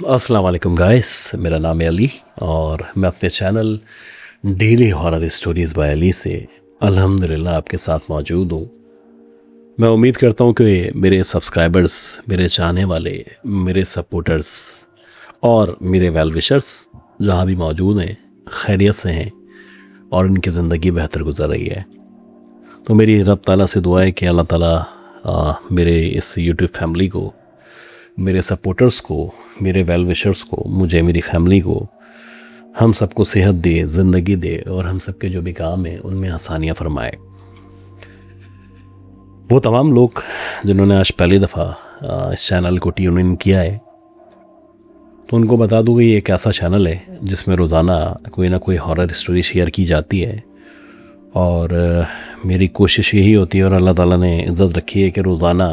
अस्सलाम वालेकुम गाइस, मेरा नाम है अली और मैं अपने channel daily horror stories by Ali से अल्हम्दुलिल्लाह आपके साथ मौजूद हूँ। मैं उम्मीद करता हूँ कि मेरे सब्सक्राइबर्स, मेरे चाहने वाले, मेरे सपोर्टर्स और मेरे वेल विशर्स जहाँ भी मौजूद हैं खैरियत से हैं और उनकी ज़िंदगी बेहतर गुजर रही है। तो मेरी रब ताला से दुआ है कि अल्लाह ताला मेरे इस यूट्यूब फैमिली को, मेरे सपोर्टर्स को, मेरे वेल विशर्स को, मुझे, मेरी फैमिली को, हम सबको सेहत दे, ज़िंदगी दे और हम सबके जो भी काम हैं उनमें आसानियाँ फरमाए। वो तमाम लोग जिन्होंने आज पहली दफ़ा इस चैनल को ट्यून इन किया है, तो उनको बता दूँ कि ये एक ऐसा चैनल है जिसमें रोज़ाना कोई ना कोई हॉरर स्टोरी शेयर की जाती है और मेरी कोशिश यही होती है और अल्लाह ताला ने इज़्ज़त रखी है कि रोज़ाना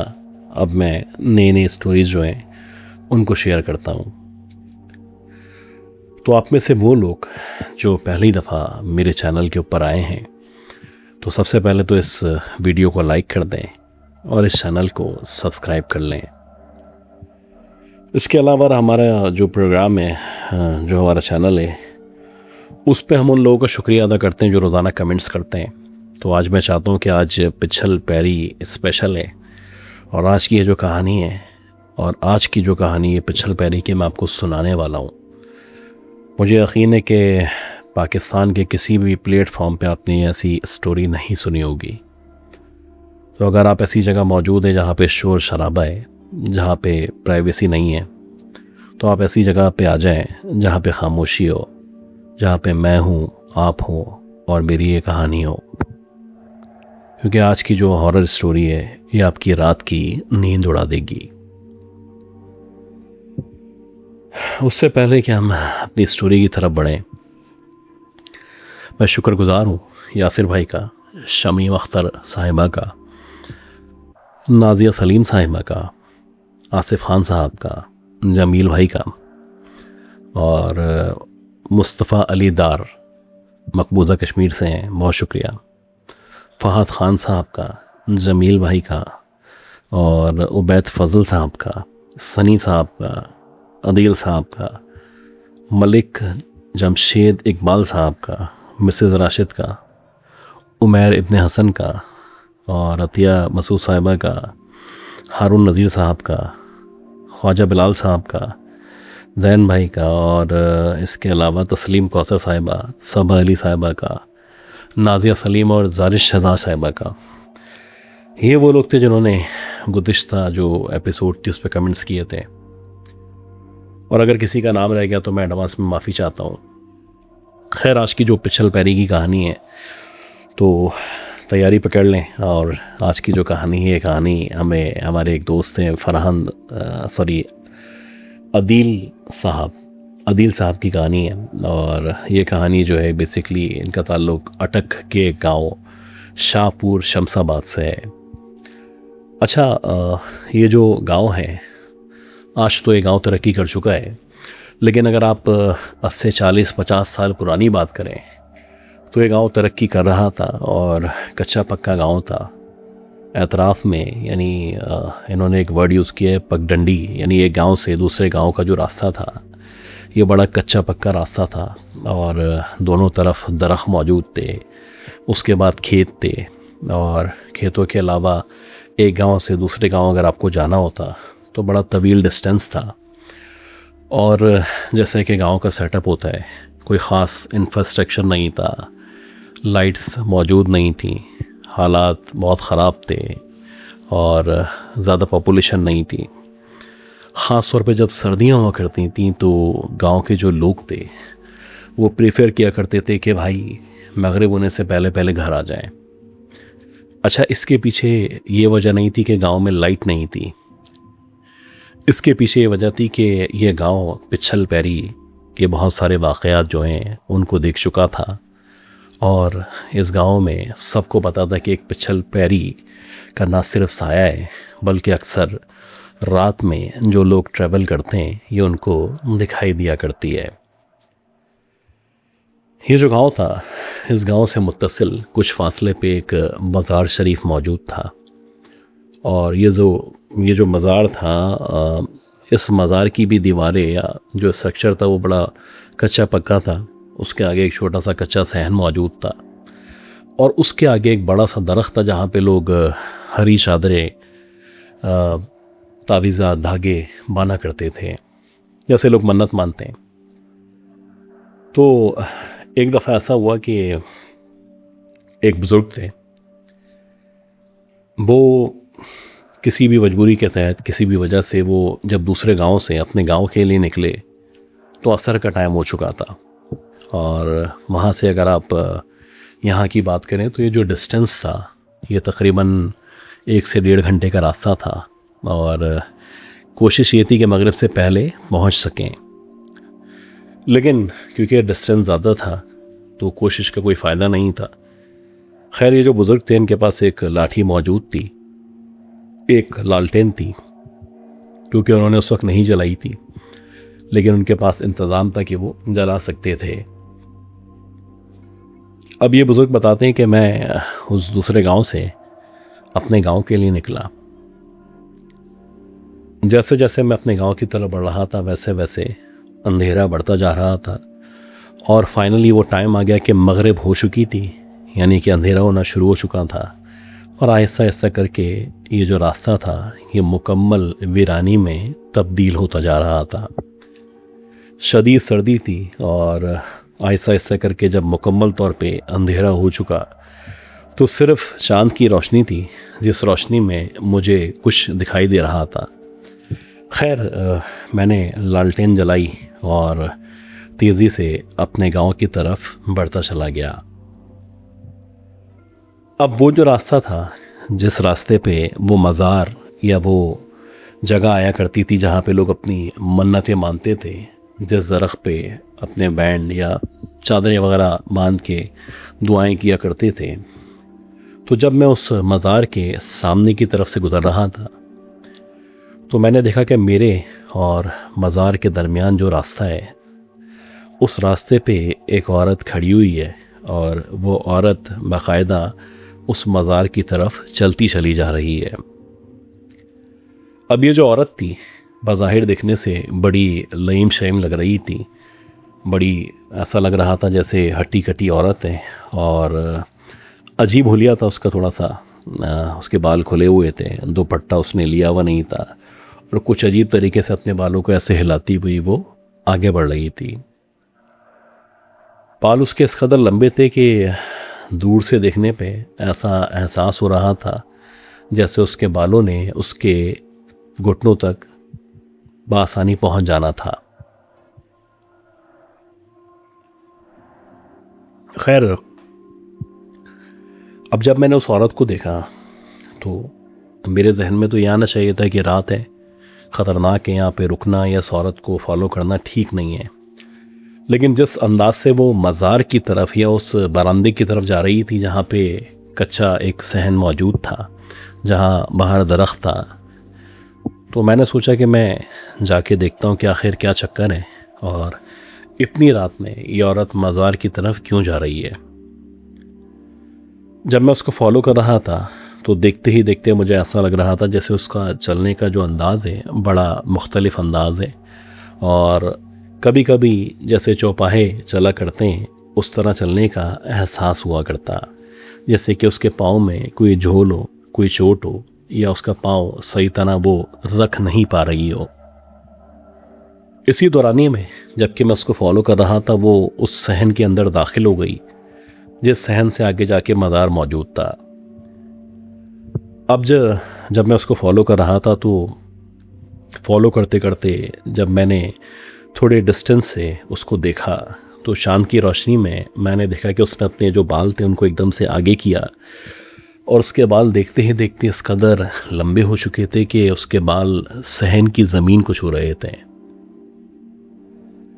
अब मैं नई नई स्टोरीज़ जो हैं उनको शेयर करता हूँ। तो आप में से वो लोग जो पहली दफ़ा मेरे चैनल के ऊपर आए हैं, तो सबसे पहले तो इस वीडियो को लाइक कर दें और इस चैनल को सब्सक्राइब कर लें। इसके अलावा हमारा जो प्रोग्राम है, जो हमारा चैनल है, उस पे हम उन लोगों का शुक्रिया अदा करते हैं जो रोज़ाना कमेंट्स करते हैं। तो आज मैं चाहता हूँ कि आज पिछल पैरी स्पेशल है और आज की ये जो कहानी है और आज की जो कहानी है पिछल पैरी की मैं आपको सुनाने वाला हूँ। मुझे यकीन है कि पाकिस्तान के किसी भी प्लेटफॉर्म पे आपने ऐसी स्टोरी नहीं सुनी होगी। तो अगर आप ऐसी जगह मौजूद हैं जहाँ पे शोर शराबा है, जहाँ पे प्राइवेसी नहीं है, तो आप ऐसी जगह पे आ जाएं जहाँ पे खामोशी हो, जहाँ पे मैं हूँ, आप हो और मेरी ये कहानी हो, क्योंकि आज की जो हॉरर स्टोरी है ये आपकी रात की नींद उड़ा देगी। उससे पहले कि हम अपनी स्टोरी की तरफ बढ़ें, मैं शुक्रगुज़ार हूँ यासिर भाई का, शमीम अख्तर साहिबा का, नाजिया सलीम साहिबा का, आसिफ खान साहब का, जमील भाई का और मुस्तफ़ा अली दार मकबूजा कश्मीर से हैं, बहुत शुक्रिया। फ़हद ख़ान साहब का, जमील भाई का और उबैद फ़ज़ल साहब का, सनी साहब का, अदील साहब का, मलिक जमशेद इकबाल साहब का, मिसेज़ राशिद का, उमैर इब्न हसन का और अतिया मसूद साहिबा का, हारून नज़ीर साहब का, ख्वाजा बिलाल साहब का, जैन भाई का और इसके अलावा तस्लीम कौसर साहिबा, सबा अली साहिबा का, नाजिया सलीम और जारिश शहजाद साहिबा का। ये वो लोग थे जिन्होंने गुज़िश्ता जो एपिसोड थी उस पर कमेंट्स किए थे और अगर किसी का नाम रह गया तो मैं एडवांस में माफ़ी चाहता हूँ। खैर, आज की जो पिछल पैरी की कहानी है तो तैयारी पकड़ लें और आज की जो कहानी है, कहानी हमें हमारे एक दोस्त हैं फरहान अदील साहब की कहानी है और ये कहानी जो है बेसिकली इनका ताल्लुक़ अटक के गांव शाहपुर शमसाबाद से है। अच्छा, ये जो गांव है, आज तो ये गांव तरक्की कर चुका है, लेकिन अगर आप अब से 40-50 साल पुरानी बात करें तो ये गांव तरक्की कर रहा था और कच्चा पक्का गांव था। एतराफ़ में यानी इन्होंने एक वर्ड यूज़ किया है, पगडंडी, यानी एक गांव से दूसरे गांव का जो रास्ता था ये बड़ा कच्चा पक्का रास्ता था और दोनों तरफ दरख्त मौजूद थे। उसके बाद खेत थे और खेतों के अलावा एक गांव से दूसरे गांव अगर आपको जाना होता तो बड़ा तवील डिस्टेंस था और जैसे कि गांव का सेटअप होता है, कोई ख़ास इंफ्रास्ट्रक्चर नहीं था, लाइट्स मौजूद नहीं थी, हालात बहुत ख़राब थे और ज़्यादा पॉपुलेशन नहीं थी। ख़ास तौर पे जब सर्दियाँ हुआ करती थी तो गांव के जो लोग थे वो प्रेफर किया करते थे कि भाई मगरिब होने से पहले पहले घर आ जाएं। अच्छा, इसके पीछे ये वजह नहीं थी कि गांव में लाइट नहीं थी, इसके पीछे ये वजह थी कि ये गांव पिछल पैरी के बहुत सारे वाक़यात जो हैं उनको देख चुका था और इस गांव में सबको पता था कि एक पिछल पैरी का ना सिर्फ साया है बल्कि अक्सर रात में जो लोग ट्रैवल करते हैं ये उनको दिखाई दिया करती है। ये जो गांव था, इस गांव से मुत्तसिल कुछ फासले पे एक मज़ार शरीफ मौजूद था और ये जो मज़ार था इस मज़ार की भी दीवारें या जो स्ट्रक्चर था वो बड़ा कच्चा पक्का था। उसके आगे एक छोटा सा कच्चा सहन मौजूद था और उसके आगे एक बड़ा सा दरख्त था जहाँ पे लोग हरी चादरें, तावीज़ा, धागे बाना करते थे, जैसे लोग मन्नत मानते हैं। तो एक दफ़ा ऐसा हुआ कि एक बुज़ुर्ग थे, वो किसी भी मजबूरी के तहत, किसी भी वजह से वो जब दूसरे गांव से अपने गांव के लिए निकले तो असर का टाइम हो चुका था। और वहाँ से अगर आप यहाँ की बात करें तो ये जो डिस्टेंस था ये तकरीबन 1 से 1.5 घंटे का रास्ता था और कोशिश ये थी कि मगरिब से पहले पहुँच सकें, लेकिन क्योंकि डिस्टेंस ज़्यादा था तो कोशिश का कोई फ़ायदा नहीं था। खैर, ये जो बुज़ुर्ग थे इनके पास एक लाठी मौजूद थी, एक लालटेन थी, क्योंकि उन्होंने उस वक्त नहीं जलाई थी, लेकिन उनके पास इंतज़ाम था कि वो जला सकते थे। अब ये बुज़ुर्ग बताते हैं कि मैं उस दूसरे गांव से अपने गांव के लिए निकला। जैसे जैसे मैं अपने गांव की तरफ बढ़ रहा था वैसे वैसे अंधेरा बढ़ता जा रहा था और फाइनली वो टाइम आ गया कि मगरिब हो चुकी थी, यानी कि अंधेरा होना शुरू हो चुका था। और आहिस्ता आहिस्ता करके ये जो रास्ता था ये मुकम्मल वीरानी में तब्दील होता जा रहा था। शदीद सर्दी थी और आहिस्ता आहिस्ता करके जब मुकम्मल तौर पे अंधेरा हो चुका तो सिर्फ चांद की रोशनी थी जिस रोशनी में मुझे कुछ दिखाई दे रहा था। खैर, मैंने लालटेन जलाई और तेज़ी से अपने गांव की तरफ बढ़ता चला गया। अब वो जो रास्ता था, जिस रास्ते पे वो मज़ार या वो जगह आया करती थी जहाँ पे लोग अपनी मन्नतें मानते थे, जिस दरख्त पे अपने बैंड या चादरें वगैरह बांध के दुआएं किया करते थे, तो जब मैं उस मज़ार के सामने की तरफ से गुज़र रहा था तो मैंने देखा कि मेरे और मज़ार के दरमियान जो रास्ता है उस रास्ते पे एक औरत खड़ी हुई है और वो औरत बाकायदा उस मज़ार की तरफ चलती चली जा रही है। अब ये जो औरत थी बज़ाहिर दिखने से बड़ी लईम शईम लग रही थी, बड़ी ऐसा लग रहा था जैसे हट्टी कट्टी औरत है और अजीब हुलिया था उसका थोड़ा सा। उसके बाल खुले हुए थे, दुपट्टा उसने लिया हुआ नहीं था और कुछ अजीब तरीके से अपने बालों को ऐसे हिलाती हुई वो आगे बढ़ रही थी। बाल उसके इस कदर लंबे थे कि दूर से देखने पे ऐसा एहसास हो रहा था जैसे उसके बालों ने उसके घुटनों तक बआसानी पहुंच जाना था। खैर, अब जब मैंने उस औरत को देखा तो मेरे जहन में तो यह आना चाहिए था कि रात है, ख़तरनाक है, यहाँ पे रुकना या इस औरत को फॉलो करना ठीक नहीं है। लेकिन जिस अंदाज से वो मज़ार की तरफ या उस बरामदे की तरफ जा रही थी जहाँ पे कच्चा एक सहन मौजूद था, जहाँ बाहर दरख्त था, तो मैंने सोचा कि मैं जाके देखता हूँ कि आखिर क्या चक्कर है और इतनी रात में ये औरत मज़ार की तरफ क्यों जा रही है। जब मैं उसको फॉलो कर रहा था तो देखते ही देखते मुझे ऐसा लग रहा था जैसे उसका चलने का जो अंदाज़ है बड़ा मुख्तलिफ अंदाज़ है और कभी कभी जैसे चौपाहे चला करते हैं उस तरह चलने का एहसास हुआ करता, जैसे कि उसके पाँव में कोई झोल हो, कोई चोट हो या उसका पाँव सही तरह वो रख नहीं पा रही हो। इसी दौरानी में जबकि मैं उसको फॉलो कर रहा था वो उस सहन के अंदर दाखिल हो गई जिस सहन से आगे जाके मज़ार मौजूद था। अब जब मैं उसको फॉलो कर रहा था तो फॉलो करते करते जब मैंने थोड़े डिस्टेंस से उसको देखा तो शाम की रोशनी में मैंने देखा कि उसने अपने जो बाल थे उनको एकदम से आगे किया और उसके बाल देखते ही देखते इस कदर लंबे हो चुके थे कि उसके बाल सहन की ज़मीन को छू रहे थे।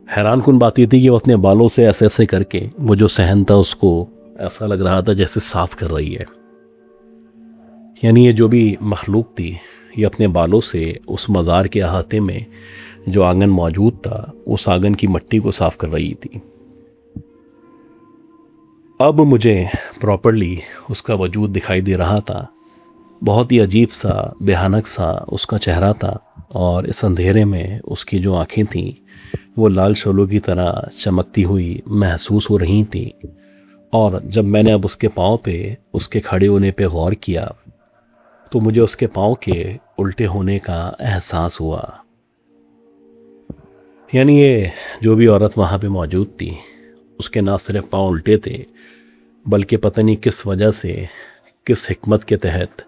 हैरान कुन बात ये थी कि वो अपने बालों से ऐसे ऐसे करके वो जो सहन था उसको ऐसा लग रहा था जैसे साफ कर रही है। यानी ये जो भी मखलूक थी ये अपने बालों से उस मज़ार के अहाते में जो आंगन मौजूद था उस आंगन की मिट्टी को साफ कर रही थी। अब मुझे प्रॉपर्ली उसका वजूद दिखाई दे रहा था। बहुत ही अजीब सा, भयानक सा उसका चेहरा था और इस अंधेरे में उसकी जो आंखें थीं वो लाल शोलों की तरह चमकती हुई महसूस हो रही थीं। और जब मैंने अब उसके पाँव पे उसके खड़े होने पे गौर किया तो मुझे उसके पाँव के उल्टे होने का एहसास हुआ। यानी ये जो भी औरत वहाँ पे मौजूद थी उसके ना सिर्फ पाँव उल्टे थे, बल्कि पता नहीं किस वजह से, किस हिकमत के तहत,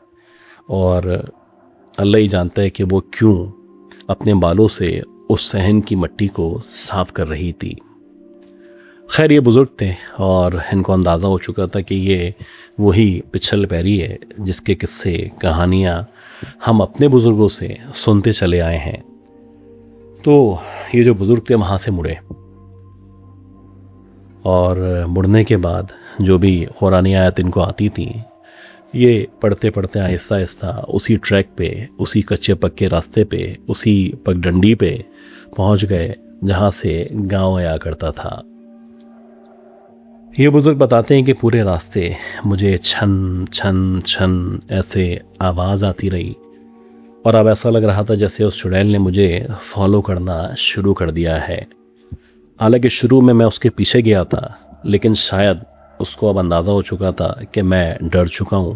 और अल्लाह ही जानता है कि वो क्यों अपने बालों से उस सहन की मिट्टी को साफ कर रही थी। खैर ये बुज़ुर्ग थे और इनको अंदाज़ा हो चुका था कि ये वही पिछल पैरी है जिसके किस्से कहानियाँ हम अपने बुज़ुर्गों से सुनते चले आए हैं। तो ये जो बुज़ुर्ग थे वहाँ से मुड़े और मुड़ने के बाद जो भी कुरानी आयत इनको आती थी ये पढ़ते पढ़ते आहिस्ता आहिस्ता उसी ट्रैक पे, उसी कच्चे पक्के रास्ते पे, उसी पगडंडी पे पहुँच गए जहाँ से गांव आया करता था। ये बुज़ुर्ग बताते हैं कि पूरे रास्ते मुझे छन छन छन ऐसे आवाज़ आती रही और अब ऐसा लग रहा था जैसे उस चुड़ैल ने मुझे फॉलो करना शुरू कर दिया है। हालांकि शुरू में मैं उसके पीछे गया था, लेकिन शायद उसको अब अंदाज़ा हो चुका था कि मैं डर चुका हूँ।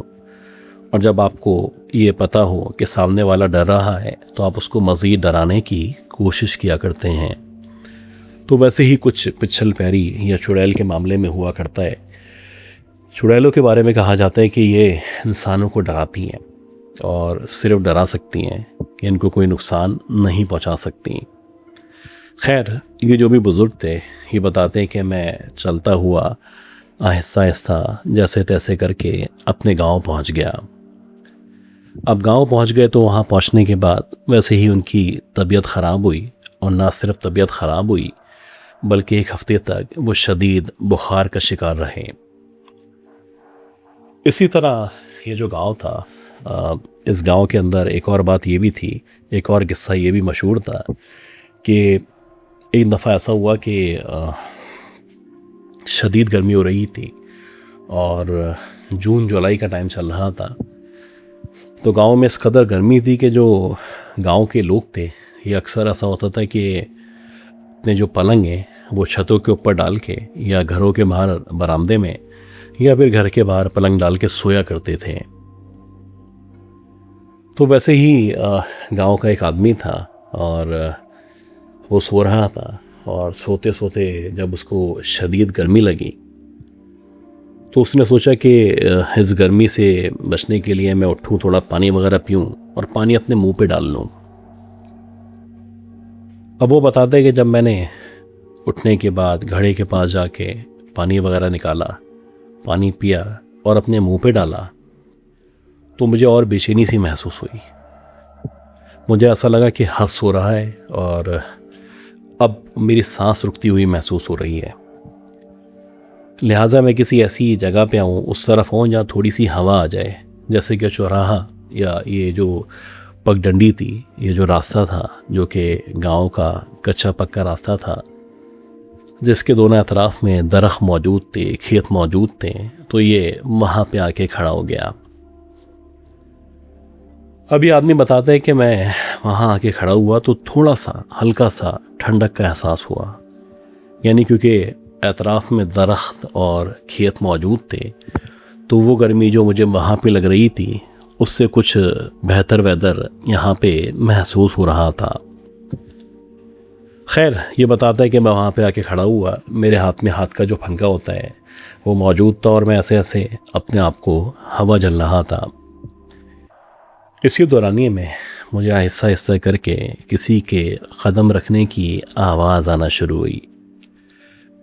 और जब आपको ये पता हो कि सामने वाला डर रहा है तो आप उसको मज़ीद डराने की कोशिश किया करते हैं। तो वैसे ही कुछ पिछल पैरी या चुड़ैल के मामले में हुआ करता है। चुड़ैलों के बारे में कहा जाता है कि ये इंसानों को डराती हैं और सिर्फ डरा सकती हैं, कि इनको कोई नुकसान नहीं पहुंचा सकती। खैर ये जो भी बुज़ुर्ग थे ये बताते हैं कि मैं चलता हुआ आहिस्ता आहिस्ता जैसे तैसे करके अपने गांव पहुंच गया। अब गांव पहुंच गए तो वहां पहुंचने के बाद वैसे ही उनकी तबीयत ख़राब हुई, और ना सिर्फ तबीयत ख़राब हुई बल्कि एक हफ्ते तक वो शदीद बुखार का शिकार रहे। इसी तरह ये जो गांव था, इस गांव के अंदर एक और बात ये भी थी, एक और किस्सा ये भी मशहूर था कि एक दफ़ा ऐसा हुआ कि शदीद गर्मी हो रही थी और जून जुलाई का टाइम चल रहा था। तो गांव में इस कदर गर्मी थी कि जो गांव के लोग थे ये अक्सर ऐसा होता था कि अपने जो पलंग हैं वो छतों के ऊपर डाल के या घरों के बाहर बरामदे में या फिर घर के बाहर पलंग डाल के सोया करते थे। तो वैसे ही गांव का एक आदमी था और वो सो रहा था, और सोते सोते जब उसको शदीद गर्मी लगी तो उसने सोचा कि इस गर्मी से बचने के लिए मैं उठूं, थोड़ा पानी वगैरह पीऊं और पानी अपने मुंह पे डाल लूं। अब वो बताते हैं कि जब मैंने उठने के बाद घड़े के पास जाके पानी वगैरह निकाला, पानी पिया और अपने मुंह पे डाला तो मुझे और बेचैनी सी महसूस हुई। मुझे ऐसा लगा कि हर्ष हो रहा है और अब मेरी सांस रुकती हुई महसूस हो रही है। लिहाजा मैं किसी ऐसी जगह पे आऊँ, उस तरफ आऊँ जहाँ थोड़ी सी हवा आ जाए, जैसे कि चौराहा या ये जो पगडंडी थी, ये जो रास्ता था जो कि गांव का कच्चा पक्का रास्ता था जिसके दोनों अतराफ में दरख्त मौजूद थे, खेत मौजूद थे। तो ये वहाँ पे आके खड़ा हो गया। अभी आदमी बताता है कि मैं वहाँ आके खड़ा हुआ तो थोड़ा सा हल्का सा ठंडक का एहसास हुआ, यानी क्योंकि एतराफ़ में दरख्त और खेत मौजूद थे तो वो गर्मी जो मुझे वहाँ पे लग रही थी उससे कुछ बेहतर वेदर यहाँ पे महसूस हो रहा था। खैर ये बताता है कि मैं वहाँ पे आके खड़ा हुआ, मेरे हाथ में हाथ का जो फंका होता है वो मौजूद था और मैं ऐसे ऐसे अपने आप को हवा जल रहा था। इसी दौरानिए में मुझे आहिस्ता आहिस्ता करके किसी के कदम रखने की आवाज़ आना शुरू हुई।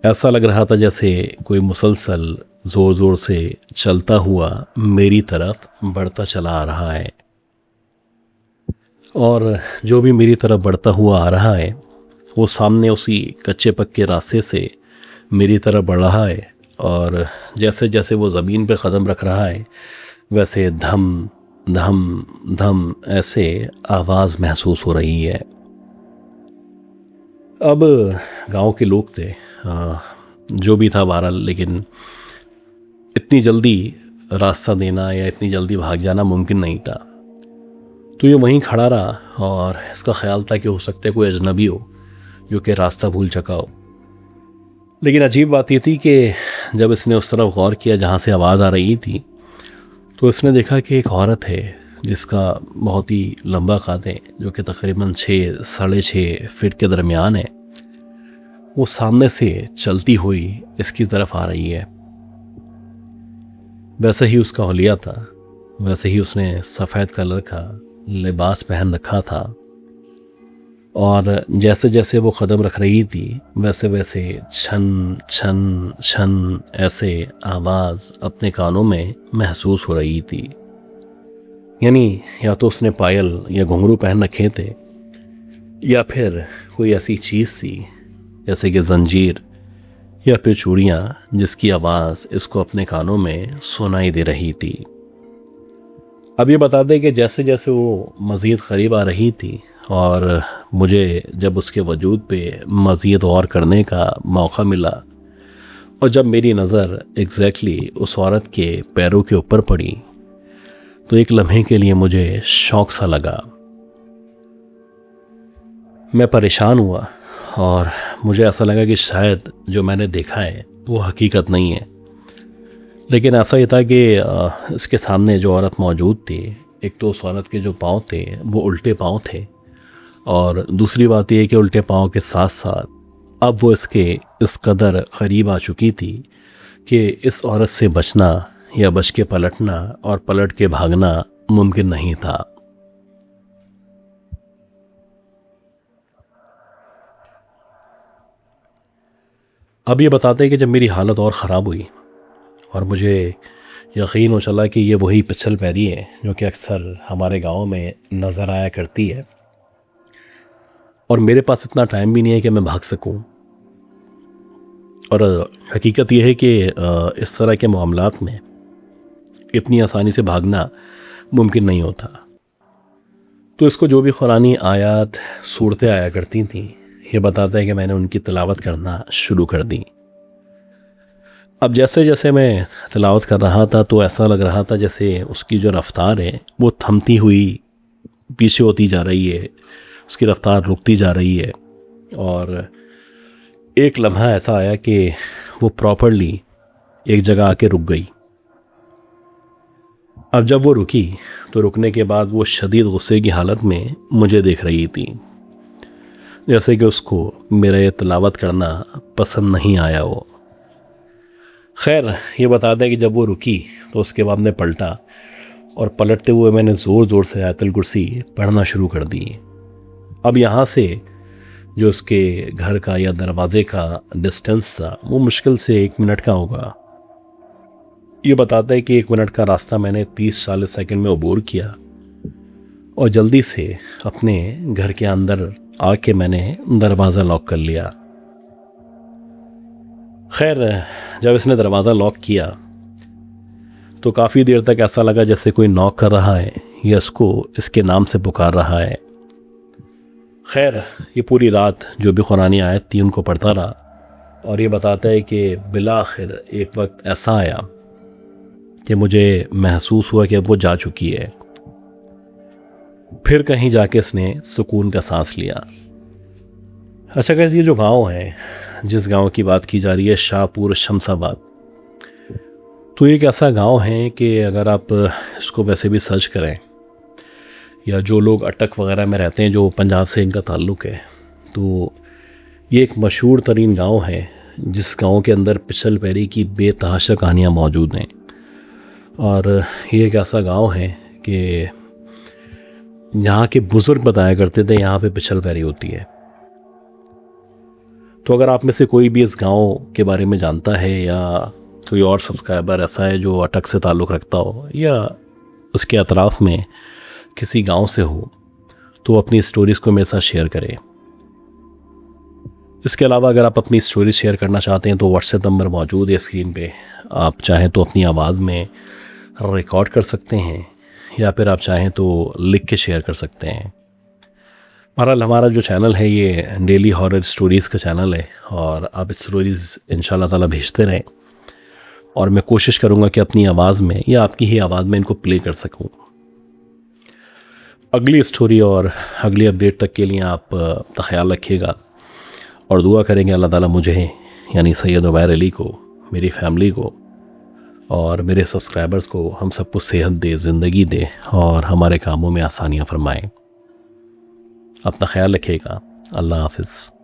ऐसा लग रहा था जैसे कोई मुसलसल ज़ोर ज़ोर से चलता हुआ मेरी तरफ बढ़ता चला आ रहा है, और जो भी मेरी तरफ बढ़ता हुआ आ रहा है वो सामने उसी कच्चे पक्के रास्ते से मेरी तरफ बढ़ रहा है। और जैसे जैसे वो ज़मीन पे कदम रख रहा है वैसे धम धम धम ऐसे आवाज़ महसूस हो रही है। अब गांव के लोग थे, जो भी था बहरहाल, लेकिन इतनी जल्दी रास्ता देना या इतनी जल्दी भाग जाना मुमकिन नहीं था। तो ये वहीं खड़ा रहा और इसका ख्याल था कि हो सकता है कोई अजनबी हो जो कि रास्ता भूल चुका हो। लेकिन अजीब बात ये थी कि जब इसने उस तरफ गौर किया जहाँ से आवाज़ आ रही थी, तो इसने देखा कि एक औरत है जिसका बहुत ही लंबा कद है, जो कि तकरीबन 6-6.5 फीट के दरमियान है। वो सामने से चलती हुई इसकी तरफ आ रही है। वैसे ही उसका हुलिया था, वैसे ही उसने सफ़ेद कलर का लिबास पहन रखा था, और जैसे जैसे वो कदम रख रही थी वैसे वैसे छन छन छन ऐसे आवाज़ अपने कानों में महसूस हो रही थी। यानी या तो उसने पायल या घुंघरू पहन रखे थे, या फिर कोई ऐसी चीज़ थी जैसे कि जंजीर या फिर चूड़ियाँ, जिसकी आवाज़ इसको अपने कानों में सुनाई दे रही थी। अब ये बता दें कि जैसे जैसे वो मज़ीद करीब आ रही थी और मुझे जब उसके वजूद पे मज़ीद गौर करने का मौका मिला, और जब मेरी नज़र एग्जैक्टली उस औरत के पैरों के ऊपर पड़ी, तो एक लम्हे के लिए मुझे शौक सा लगा। मैं परेशान हुआ और मुझे ऐसा लगा कि शायद जो मैंने देखा है वो हकीकत नहीं है। लेकिन ऐसा ही था कि इसके सामने जो औरत मौजूद थी, एक तो उस औरत के जो पाँव थे वो उल्टे पाँव थे, और दूसरी बात यह कि उल्टे पाँव के साथ साथ अब वो इसके इस कदर करीब आ चुकी थी कि इस औरत से बचना या बच के पलटना और पलट के भागना मुमकिन नहीं था। अब ये बताते हैं कि जब मेरी हालत और ख़राब हुई और मुझे यकीन हो चला कि ये वही पिछल पैरी है जो कि अक्सर हमारे गांव में नज़र आया करती है, और मेरे पास इतना टाइम भी नहीं है कि मैं भाग सकूं। और हकीकत यह है कि इस तरह के मामलात में इतनी आसानी से भागना मुमकिन नहीं होता। तो इसको जो भी कुरानी आयत सूरतें आया करती थी, ये बताता है कि मैंने उनकी तिलावत करना शुरू कर दी। अब जैसे जैसे मैं तिलावत कर रहा था तो ऐसा लग रहा था जैसे उसकी जो रफ़्तार है वो थमती हुई पीछे होती जा रही है, उसकी रफ़्तार रुकती जा रही है। और एक लम्हा ऐसा आया कि वो प्रॉपरली एक जगह आके रुक गई। अब जब वो रुकी तो रुकने के बाद वो शदीद गुस्से की हालत में मुझे देख रही थी, जैसे कि उसको मेरा ये तिलावत करना पसंद नहीं आया हो। खैर, ये बता दें कि जब वो रुकी तो उसके बाद मैं पलटा, और पलटते हुए मैंने ज़ोर ज़ोर से आयतुल कुर्सी पढ़ना शुरू कर दी। अब यहाँ से जो उसके घर का या दरवाज़े का डिस्टेंस था वो मुश्किल से 1 मिनट का होगा। ये बताता है कि 1 मिनट का रास्ता मैंने 30-40 सेकंड में अबूर किया, और जल्दी से अपने घर के अंदर आके मैंने दरवाज़ा लॉक कर लिया। खैर, जब इसने दरवाज़ा लॉक किया तो काफ़ी देर तक ऐसा लगा जैसे कोई नॉक कर रहा है या इसको इसके नाम से पुकार रहा है। खैर, ये पूरी रात जो भी कुरानी आयत थी उनको पढ़ता रहा, और ये बताता है कि बिलाखिर एक वक्त ऐसा आया कि मुझे महसूस हुआ कि अब वो जा चुकी है। फिर कहीं जाके इसने सुकून का सांस लिया। अच्छा गाइस, ये जो गांव है, जिस गांव की बात की जा रही है, शाहपुर शमशाबाद, तो एक ऐसा गांव है कि अगर आप इसको वैसे भी सर्च करें, या जो लोग अटक वगैरह में रहते हैं जो पंजाब से इनका ताल्लुक़ है, तो ये एक मशहूर तरीन गांव है जिस गांव के अंदर पिछल पैरी की बेतहाशा कहानियाँ मौजूद हैं। और ये एक ऐसा गांव है कि यहाँ के बुज़ुर्ग बताया करते थे यहाँ पे पिछल पैरी होती है। तो अगर आप में से कोई भी इस गांव के बारे में जानता है, या कोई और सब्सक्राइबर ऐसा है जो अटक से ताल्लुक़ रखता हो या उसके अतराफ़ में किसी गांव से हो, तो अपनी स्टोरीज़ को मेरे साथ शेयर करें। इसके अलावा अगर आप अपनी स्टोरी शेयर करना चाहते हैं तो व्हाट्सएप नंबर मौजूद है स्क्रीन पे। आप चाहें तो अपनी आवाज़ में रिकॉर्ड कर सकते हैं, या फिर आप चाहें तो लिख के शेयर कर सकते हैं। बहरहाल, हमारा जो चैनल है ये डेली हॉरर स्टोरीज़ का चैनल है, और आप स्टोरीज़ इंशाल्लाह ताला भेजते रहें, और मैं कोशिश करूँगा कि अपनी आवाज़ में या आपकी ही आवाज़ में इनको प्ले कर सकूँ। अगली स्टोरी और अगली अपडेट तक के लिए आप अपना ख्याल रखिएगा और दुआ करेंगे अल्लाह ताला मुझे यानी सैयद उमैर अली को, मेरी फैमिली को और मेरे सब्सक्राइबर्स को, हम सबको सेहत दे, ज़िंदगी दे और हमारे कामों में आसानियाँ फरमाएँ। अपना ख्याल रखिएगा। अल्लाह हाफ़िज़।